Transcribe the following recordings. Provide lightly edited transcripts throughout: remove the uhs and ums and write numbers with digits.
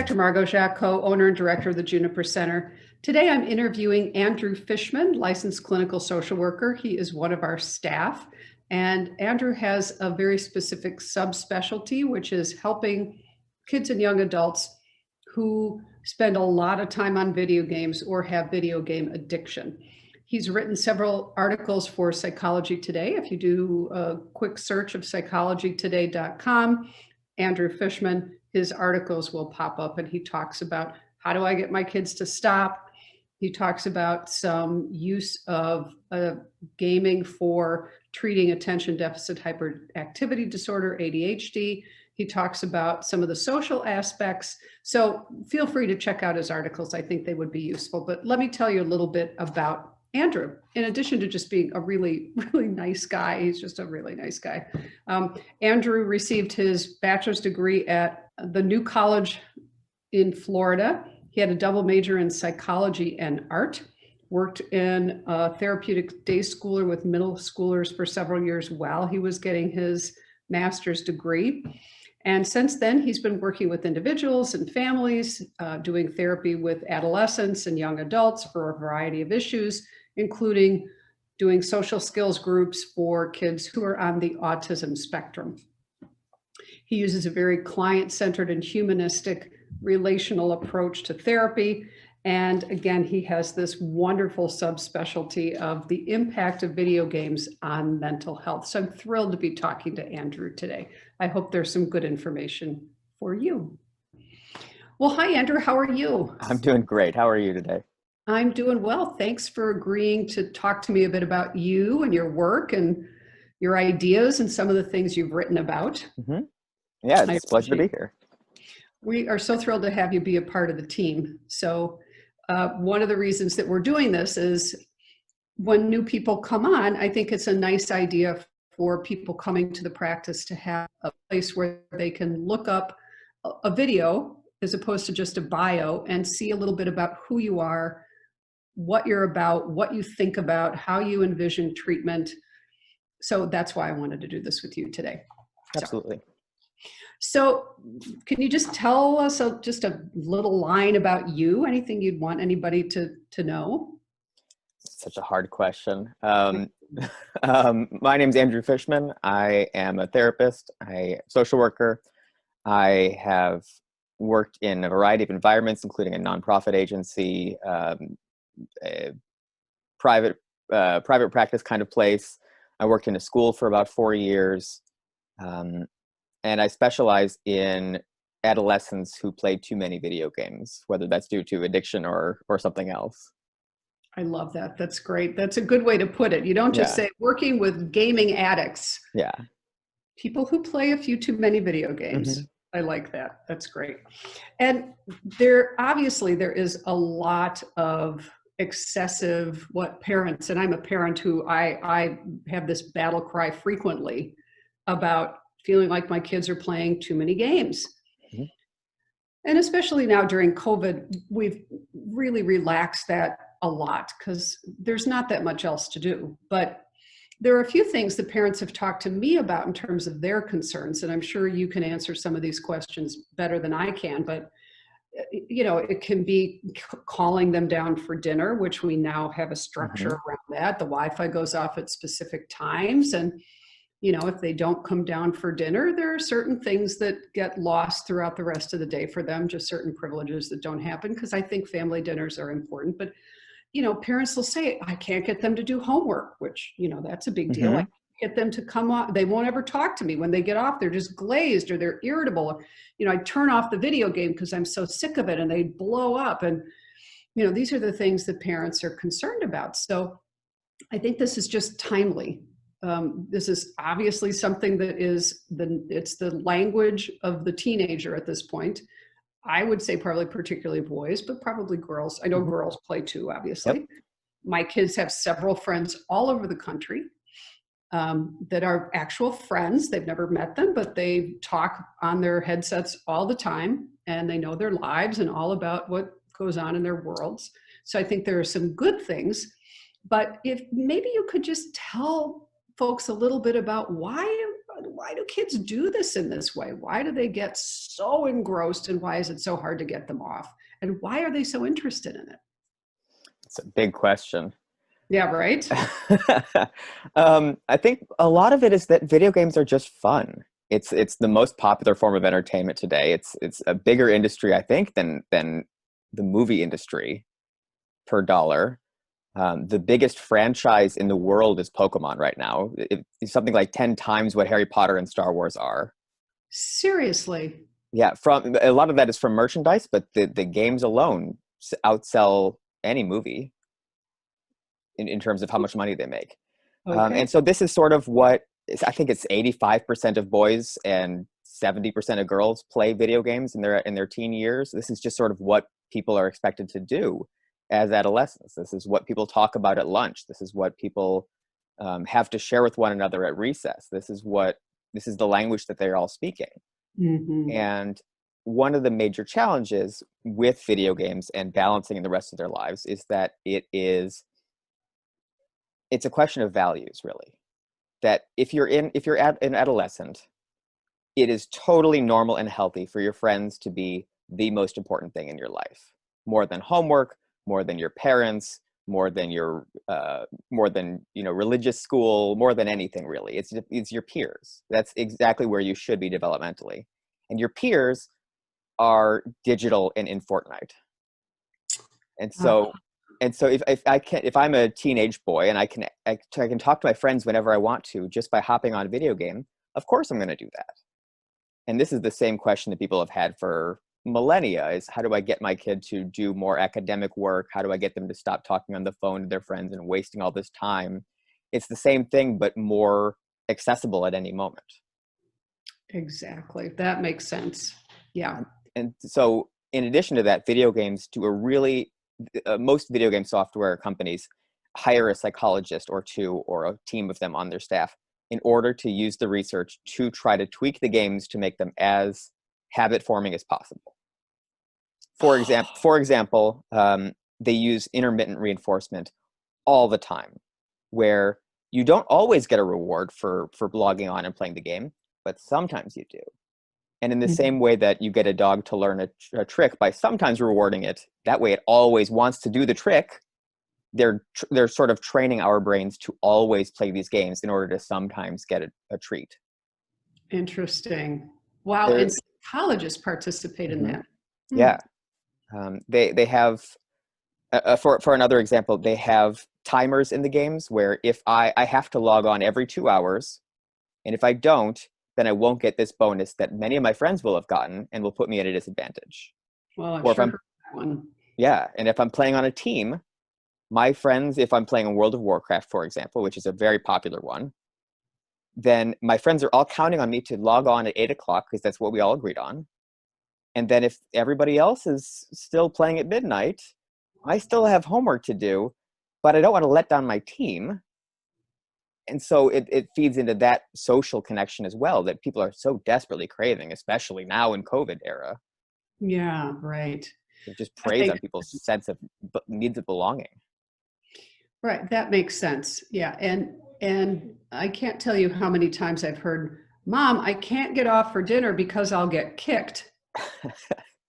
Dr. Margot Jacques, co-owner and director of the Juniper Center. Today I'm interviewing Andrew Fishman, licensed clinical social worker. He is one of our staff, and Andrew has a very specific subspecialty, which is helping kids and young adults who spend a lot of time on video games or have video game addiction. He's written several articles for Psychology Today. If you do a quick search of psychologytoday.com, Andrew Fishman, his articles will pop up, and he talks about how do I get my kids to stop. He talks about some use of gaming for treating attention deficit hyperactivity disorder, ADHD. He talks about some of the social aspects. So feel free to check out his articles. I think they would be useful. But let me tell you a little bit about Andrew. In addition to just being a really, really nice guy, he's just a really nice guy. Andrew received his bachelor's degree at the New College in Florida. He had a double major in psychology and art, worked in a therapeutic day schooler with middle schoolers for several years while he was getting his master's degree. And since then, he's been working with individuals and families, doing therapy with adolescents and young adults for a variety of issues, including doing social skills groups for kids who are on the autism spectrum. He uses a very client-centered and humanistic relational approach to therapy. And again, he has this wonderful subspecialty of the impact of video games on mental health. So I'm thrilled to be talking to Andrew today. I hope there's some good information for you. Well, hi, Andrew. How are you? I'm doing great. How are you today? I'm doing well. Thanks for agreeing to talk to me a bit about you and your work and your ideas and some of the things you've written about. Mm-hmm. Yeah, it's a pleasure to be here. We are so thrilled to have you be a part of the team. So one of the reasons that we're doing this is when new people come on, I think it's a nice idea for people coming to the practice to have a place where they can look up a video as opposed to just a bio and see a little bit about who you are, what you're about, what you think about, how you envision treatment. So that's why I wanted to do this with you today. Absolutely. So can you just tell us just a little line about you, anything you'd want anybody to know? Such a hard question. My name is Andrew Fishman. I am a therapist, social worker. I have worked in a variety of environments, including a nonprofit agency, a private practice kind of place. I worked in a school for about 4 years. And I specialize in adolescents who play too many video games, whether that's due to addiction or something else. I love that. That's great. That's a good way to put it. You don't just say working with gaming addicts. Yeah. People who play a few too many video games. Mm-hmm. I like that. That's great. And obviously there is a lot of excessive parents, and I'm a parent who I have this battle cry frequently about feeling like my kids are playing too many games. Mm-hmm. And especially now during COVID, we've really relaxed that a lot because there's not that much else to do. But there are a few things that parents have talked to me about in terms of their concerns, and I'm sure you can answer some of these questions better than I can, but it can be calling them down for dinner, which we now have a structure mm-hmm. around that. The Wi-Fi goes off at specific times, and if they don't come down for dinner, there are certain things that get lost throughout the rest of the day for them, just certain privileges that don't happen, because I think family dinners are important. But, parents will say, I can't get them to do homework, which, that's a big deal. Mm-hmm. I can't get them to come off. They won't ever talk to me. When they get off, they're just glazed or they're irritable. I turn off the video game because I'm so sick of it, and they blow up. And, these are the things that parents are concerned about. So I think this is just timely. This is obviously something that it's the language of the teenager at this point. I would say probably particularly boys, but probably girls. I know mm-hmm. girls play too, obviously. Yep. My kids have several friends all over the country that are actual friends. They've never met them, but they talk on their headsets all the time, and they know their lives and all about what goes on in their worlds. So I think there are some good things, but if maybe you could just tell folks a little bit about why why do kids do this in this way? Why do they get so engrossed, and why is it so hard to get them off? And why are they so interested in it? It's a big question. Yeah, right? I think a lot of it is that video games are just fun. It's the most popular form of entertainment today. It's a bigger industry, I think, than the movie industry per dollar. The biggest franchise in the world is Pokemon right now. It's something like 10 times what Harry Potter and Star Wars are. Seriously. Yeah, from a lot of that is from merchandise, but the games alone outsell any movie in terms of how much money they make. Okay. And so this is sort of what I think it's 85% of boys and 70% of girls play video games in their teen years. This is just sort of what people are expected to do as adolescents. This is what people talk about at lunch. This is what people have to share with one another at recess. This is the language that they're all speaking. Hmm. And one of the major challenges with video games and balancing in the rest of their lives is that it's a question of values, really. That if you're an adolescent, it is totally normal and healthy for your friends to be the most important thing in your life, more than homework, more than your parents, more than religious school, more than anything really. It's your peers. That's exactly where you should be developmentally, and your peers are digital and in Fortnite. And Uh, so if I'm a teenage boy and I can talk to my friends whenever I want to just by hopping on a video game, of course I'm going to do that. And this is the same question that people have had for millennia: is how do I get my kid to do more academic work? How do I get them to stop talking on the phone to their friends and wasting all this time? It's the same thing, but more accessible at any moment. exactly. That makes sense. Yeah. And so in addition to that, video games do most video game software companies hire a psychologist or two or a team of them on their staff in order to use the research to try to tweak the games to make them as habit forming as possible. For example, they use intermittent reinforcement all the time, where you don't always get a reward for logging on and playing the game, but sometimes you do. And in the same way that you get a dog to learn a trick by sometimes rewarding it, that way it always wants to do the trick. They're sort of training our brains to always play these games in order to sometimes get a treat. Interesting. Wow. There, And psychologists participate in Mhm. that. Hmm. Yeah, they have for another example, they have timers in the games where if I have to log on every 2 hours, and if I don't, then I won't get this bonus that many of my friends will have gotten and will put me at a disadvantage. Well, I've Or if sure I'm heard that one. Yeah, and if I'm playing on a team, my friends, if I'm playing in World of Warcraft, for example, which is a very popular one, then my friends are all counting on me to log on at 8 o'clock because that's what we all agreed on. And then if everybody else is still playing at midnight, I still have homework to do, but I don't want to let down my team. And so it feeds into that social connection as well that people are so desperately craving, especially now in COVID era. Yeah, right. It just That preys on makes people's sense of needs of belonging. right. That makes sense. Yeah. And I can't tell you how many times I've heard, Mom, I can't get off for dinner because I'll get kicked.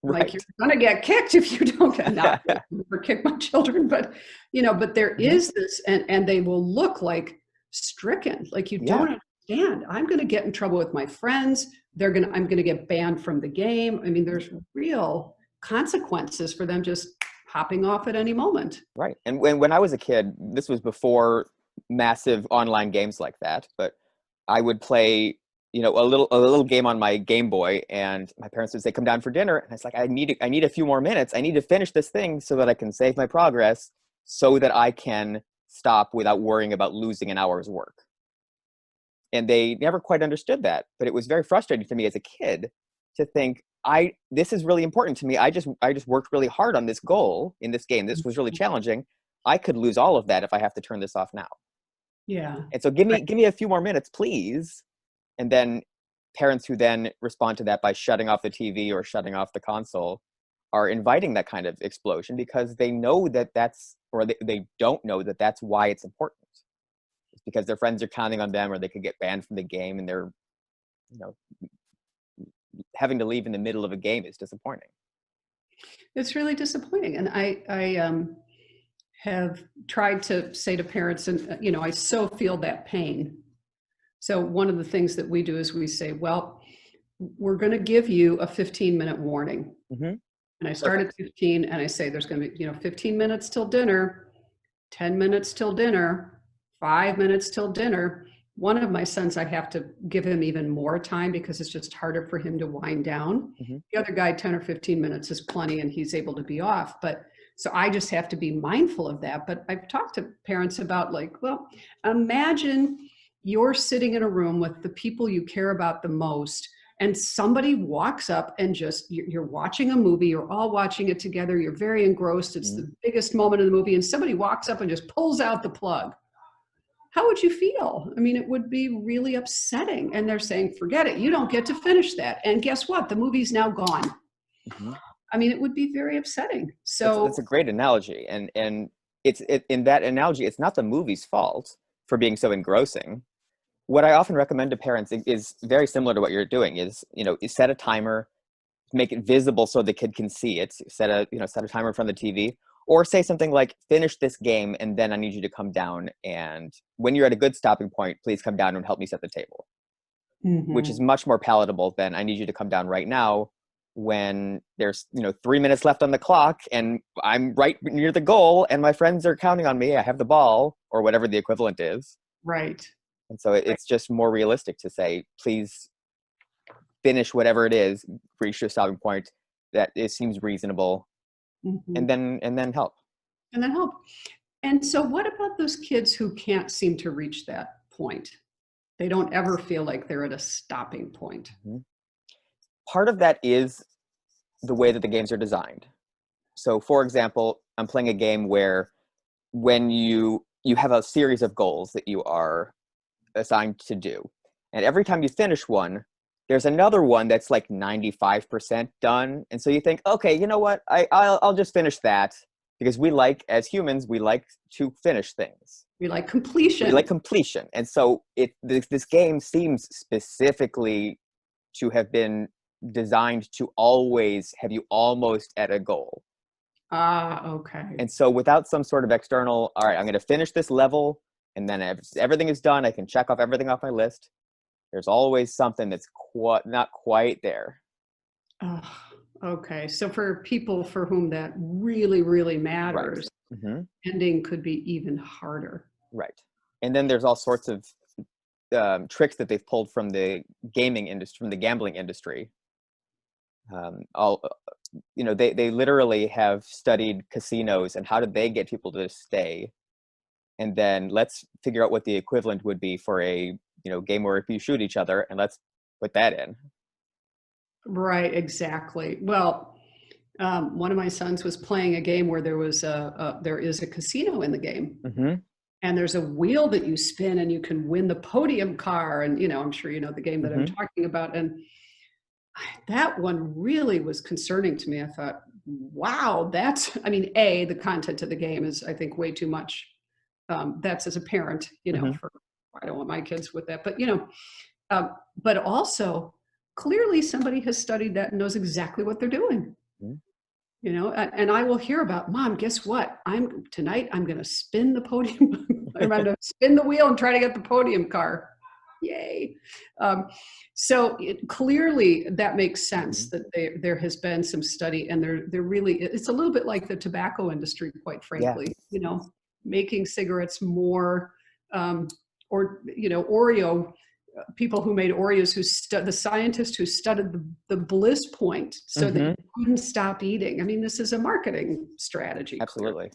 Like, you're Right. gonna get kicked if you don't get, not that I never kick my children, but but there Mhm. is this, and they will look like stricken, like you Yeah, don't understand. I'm gonna get in trouble with my friends. I'm gonna get banned from the game. I mean, there's real consequences for them just popping off at any moment. right. And when I was a kid, this was before massive online games like that, but I would play, a little game on my Game Boy, and my parents would say, "Come down for dinner," and it's like, I need a few more minutes. I need to finish this thing so that I can save my progress, so that I can stop without worrying about losing an hour's work. And they never quite understood that, but it was very frustrating for me as a kid to think, this is really important to me. I just worked really hard on this goal in this game. This was really challenging. I could lose all of that if I have to turn this off now. Yeah. And so give me a few more minutes, please. And then parents who then respond to that by shutting off the TV or shutting off the console are inviting that kind of explosion because they know that they don't know that that's why it's important. It's because their friends are counting on them, or they could get banned from the game, and they're you know, having to leave in the middle of a game is disappointing. It's really disappointing. And I have tried to say to parents, and I so feel that pain. So one of the things that we do is we say, well, we're going to give you a 15-minute warning. Mm-hmm. And I start at 15 and I say there's going to be, 15 minutes till dinner, 10 minutes till dinner, 5 minutes till dinner. One of my sons, I have to give him even more time because it's just harder for him to wind down. Mm-hmm. The other guy, 10 or 15 minutes is plenty and he's able to be off. But so I just have to be mindful of that. But I've talked to parents about well, imagine you're sitting in a room with the people you care about the most, and somebody walks up and you're watching a movie, you're all watching it together, you're very engrossed, it's the biggest moment of the movie, and somebody walks up and just pulls out the plug. How would you feel? I mean, it would be really upsetting. And they're saying, forget it, you don't get to finish that. And guess what? The movie's now gone. Mm-hmm. I mean, it would be very upsetting. So that's a great analogy. And in that analogy, it's not the movie's fault for being so engrossing. What I often recommend to parents is very similar to what you're doing is, set a timer, make it visible so the kid can see it, set a timer in front of the TV, or say something like, finish this game and then I need you to come down, and when you're at a good stopping point, please come down and help me set the table. Mm-hmm. Which is much more palatable than I need you to come down right now when there's 3 minutes left on the clock and I'm right near the goal and my friends are counting on me, I have the ball, or whatever the equivalent is. Right. And so it's just more realistic to say, please finish whatever it is, reach your stopping point that it seems reasonable, mm-hmm. and then help. And then help. And so what about those kids who can't seem to reach that point? They don't ever feel like they're at a stopping point. Mm-hmm. Part of that is the way that the games are designed. So for example, I'm playing a game where when you have a series of goals that you are assigned to do, and every time you finish one, there's another one that's like 95% done, and so you think, okay, you know what, I'll just finish that, because as humans we like to finish things. We like completion. And so this game seems specifically to have been designed to always have you almost at a goal. Okay. And so without some sort of external, all right, I'm going to finish this level, and then if everything is done, I can check off everything off my list. There's always something that's not quite there. Okay. So for people for whom that really, really matters, right. Mm-hmm. Ending could be even harder. Right. And then there's all sorts of tricks that they've pulled from the gaming industry, from the gambling industry. They literally have studied casinos and how did they get people to stay, and then let's figure out what the equivalent would be for a game where if you shoot each other, and let's put that in. Right, exactly. Well, one of my sons was playing a game where there is a casino in the game. Mm-hmm. And there's a wheel that you spin and you can win the podium car. And, I'm sure you know the game that mm-hmm. I'm talking about. And that one really was concerning to me. I thought, wow, the content of the game is, I think, way too much. That's as a parent, mm-hmm. I don't want my kids with that. But, but also clearly somebody has studied that and knows exactly what they're doing. Mm-hmm. And I will hear about, Mom, guess what? Tonight I'm going to spin the podium. I'm going to spin the wheel and try to get the podium car. Yay. So clearly that makes sense mm-hmm. that there has been some study, and they're really, it's a little bit like the tobacco industry, quite frankly, yeah. Making cigarettes more, Oreo, people who made Oreos, the scientists who studied the bliss point so mm-hmm. that you couldn't stop eating. I mean, this is a marketing strategy. Absolutely. Clearly.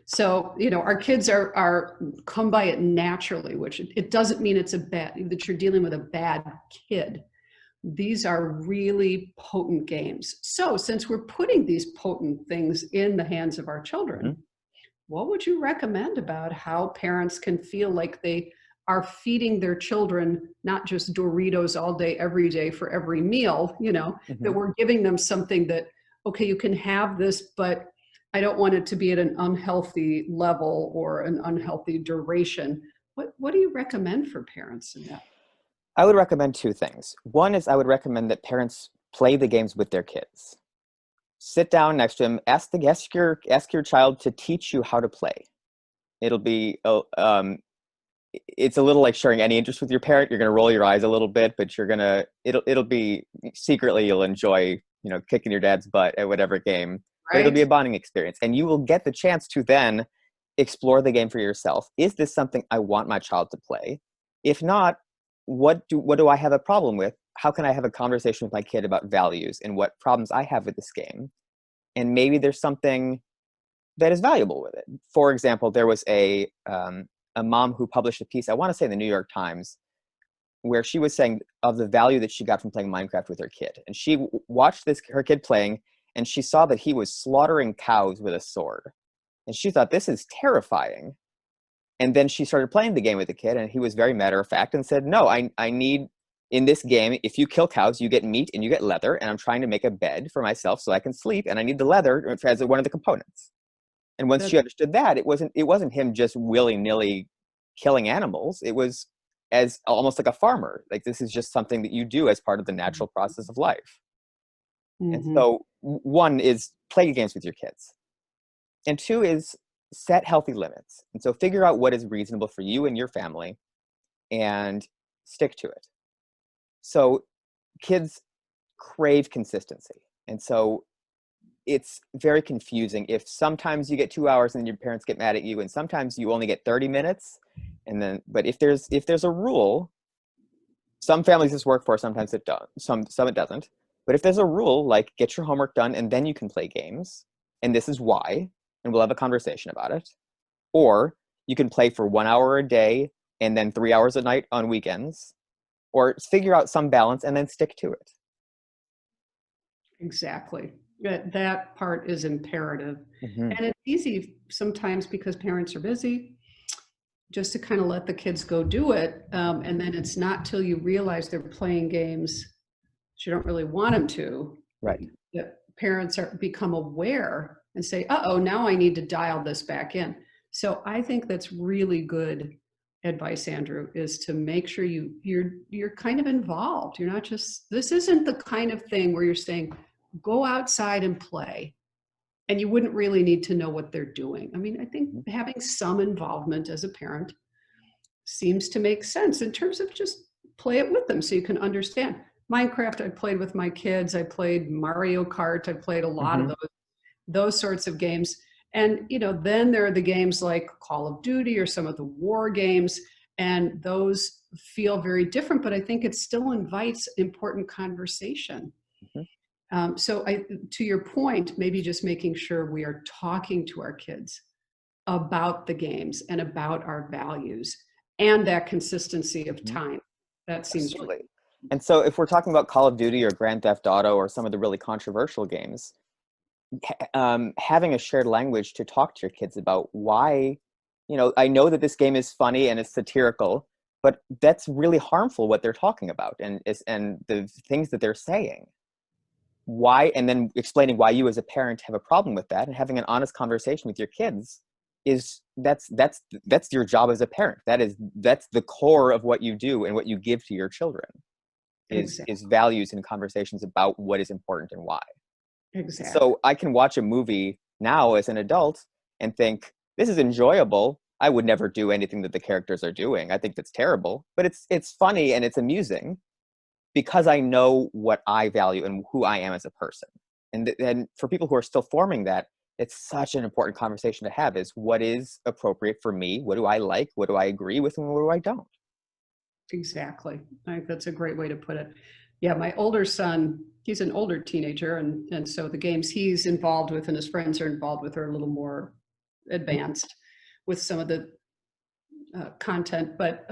So, our kids are come by it naturally, which it doesn't mean that you're dealing with a bad kid. These are really potent games. So since we're putting these potent things in the hands of our children, mm-hmm. what would you recommend about how parents can feel like they are feeding their children not just Doritos all day, every day for every meal, mm-hmm. that we're giving them something that, okay, you can have this, but I don't want it to be at an unhealthy level or an unhealthy duration. What do you recommend for parents in that? I would recommend two things. One is I would recommend that parents play the games with their kids. Sit down next to them, ask your child to teach you how to play. It'll be it's a little like sharing any interest with your parent. You're going to roll your eyes a little bit, but it'll be secretly you'll enjoy, kicking your dad's butt at whatever game. But it'll be a Right? bonding experience, and you will get the chance to then explore the game for yourself. Is this something I want my child to play? If not, what do I have a problem with? How can I have a conversation with my kid about values and what problems I have with this game? And maybe there's something that is valuable with it. For example, there was a mom who published a piece, I want to say in the New York Times, where she was saying of the value that she got from playing Minecraft with her kid. And she watched her kid playing, and she saw that he was slaughtering cows with a sword. And she thought, this is terrifying. And then she started playing the game with the kid, and he was very matter of fact and said, no, I need, in this game, if you kill cows, you get meat and you get leather, and I'm trying to make a bed for myself so I can sleep, and I need the leather as one of the components. And once That, she understood that, it wasn't him just willy-nilly killing animals. It was as almost like a farmer. Like, this is just something that you do as part of the natural process of life. And mhm. so one is play games with your kids. And two is set healthy limits. And so figure out what is reasonable for you and your family and stick to it. So kids crave consistency. And so it's very confusing if sometimes you get 2 hours and your parents get mad at you, and sometimes you only get 30 minutes. But if there's a rule, some families this work for, sometimes it does, some it doesn't. But if there's a rule, like get your homework done and then you can play games, and this is why, and we'll have a conversation about it. Or you can play for 1 hour a day and then 3 hours a night on weekends, or figure out some balance and then stick to it. Exactly. That part is imperative. Hmm. And it's easy sometimes because parents are busy just to kind of let the kids go do it. And then it's not till you realize they're playing games that you don't really want them to, Right. that parents become aware and say, uh-oh, now I need to dial this back in. So I think that's really good advice, Andrew, is to make sure you're kind of involved. You're not just, this isn't the kind of thing where you're saying, go outside and play. And you wouldn't really need to know what they're doing. I mean, I think Mhm. having some involvement as a parent seems to make sense in terms of just play it with them so you can understand. Minecraft, I played with my kids. I played Mario Kart. I played a lot of Mhm. those sorts of games. And then there are the games like Call of Duty or some of the war games, and those feel very different, but I think it still invites important conversation. Mhm. To your point, maybe just making sure we are talking to our kids about the games and about our values and that consistency of Mhm. time. That seems really, Absolutely. And so if we're talking about Call of Duty or Grand Theft Auto or some of the really controversial games, having a shared language to talk to your kids about why, I know that this game is funny and it's satirical, but that's really harmful what they're talking about and the things that they're saying. Why, and then explaining why you as a parent have a problem with that, and having an honest conversation with your kids is that's your job as a parent. That's the core of what you do and what you give to your children is exactly, values and conversations about what is important and why. exactly, So I can watch a movie now as an adult and think, this is enjoyable. I would never do anything that the characters are doing. I think that's terrible, but it's funny and it's amusing because I know what I value and who I am as a person. And for people who are still forming that, it's such an important conversation to have is what is appropriate for me? What do I like? What do I agree with and what do I don't? exactly. I think that's a great way to put it. Yeah, my older son, he's an older teenager, and so the games he's involved with and his friends are involved with are a little more advanced with some of the content, but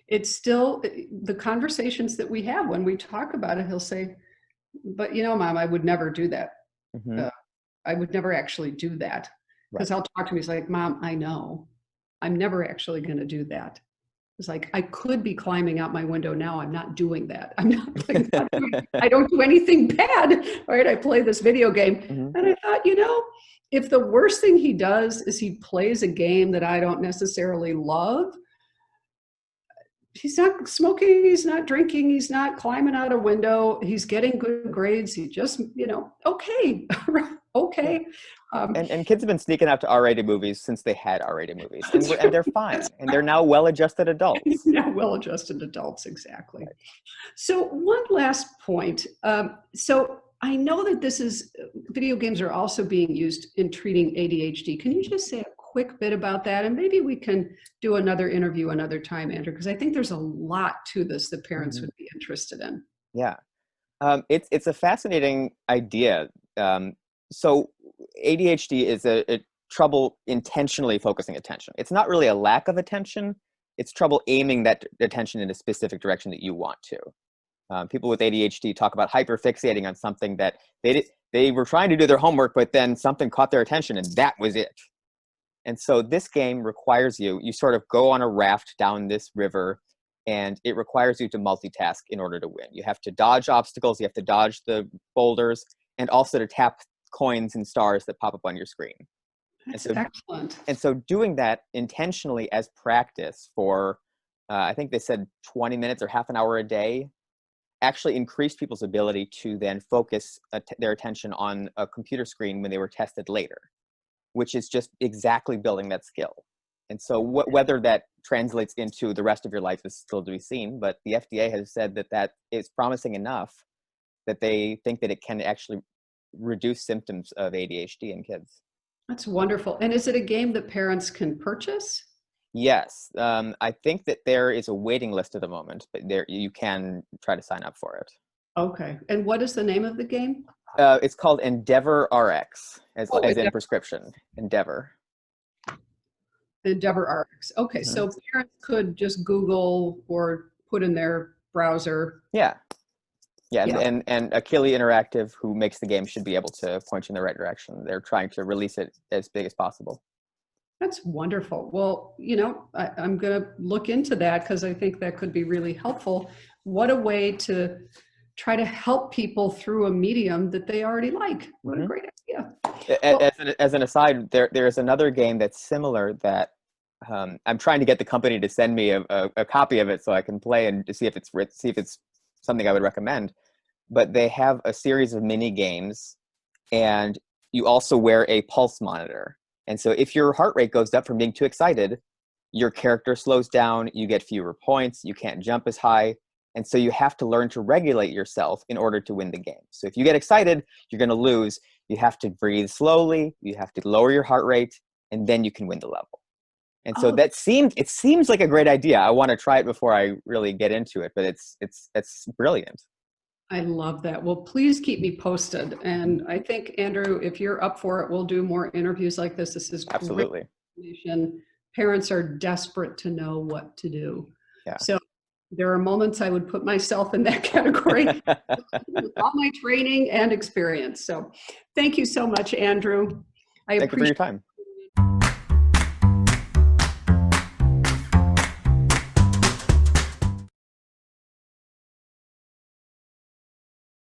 it's still the conversations that we have when we talk about it. He'll say, "But Mom, I would never do that. Hmm. Uh, I would never actually do that." Because Right. I'll talk to him. He's like, "Mom, I know. I'm never actually going to do that." It's like I could be climbing out my window now. I'm not doing that. I'm not like not doing, I don't do anything bad, right? I play this video game, Hmm. and I thought, if the worst thing he does is he plays a game that I don't necessarily love, he's not smoking, he's not drinking, he's not climbing out a window, he's getting good grades. He just, okay, okay. And kids have been sneaking out to R-rated movies since they had R-rated movies, and they're fine, and they're now well-adjusted adults. Yeah, well-adjusted adults, exactly. Right. So one last point. So I know that video games are also being used in treating ADHD. Can you just say a quick bit about that? And maybe we can do another interview another time, Andrew, because I think there's a lot to this that parents would be interested in. Yeah. It's a fascinating idea. So ADHD is a trouble intentionally focusing attention. It's not really a lack of attention. It's trouble aiming that attention in a specific direction that you want to. People with ADHD talk about hyperfixating on something that they were trying to do their homework, but then something caught their attention and that was it. And so this game requires you sort of go on a raft down this river, and it requires you to multitask in order to win. You have to dodge obstacles, you have to dodge the boulders, and also to tap coins and stars that pop up on your screen. That's excellent. And so doing that intentionally as practice for, I think they said 20 minutes or half an hour a day, actually increased people's ability to then focus their attention on a computer screen when they were tested later, which is just exactly building that skill. And so whether that translates into the rest of your life is still to be seen, but the FDA has said that is promising enough that they think that it can actually reduce symptoms of ADHD in kids. That's wonderful. And is it a game that parents can purchase? Yes. I think that there is a waiting list at the moment, but you can try to sign up for it. Okay. And what is the name of the game? It's called Endeavor RX, as in prescription. Endeavor. Endeavor RX. Okay. Mm-hmm. So parents could just Google or put in their browser. Yeah. And Achille Interactive, who makes the game, should be able to point you in the right direction. They're trying to release it as big as possible. That's wonderful. Well, I'm going to look into that because I think that could be really helpful. What a way to try to help people through a medium that they already like. What a great idea. As an aside, there's another game that's similar that I'm trying to get the company to send me a copy of it so I can play and to see if it's something I would recommend. But they have a series of mini games, and you also wear a pulse monitor. And so if your heart rate goes up from being too excited, your character slows down, you get fewer points, you can't jump as high. And so you have to learn to regulate yourself in order to win the game. So if you get excited, you're going to lose. You have to breathe slowly, you have to lower your heart rate, and then you can win the level. And so it seems like a great idea. I want to try it before I really get into it, but it's brilliant. I love that. Well, please keep me posted. And I think, Andrew, if you're up for it, we'll do more interviews like this. This is absolutely great information. Parents are desperate to know what to do. Yeah. So there are moments I would put myself in that category with all my training and experience. So thank you so much, Andrew. Thank you for your time.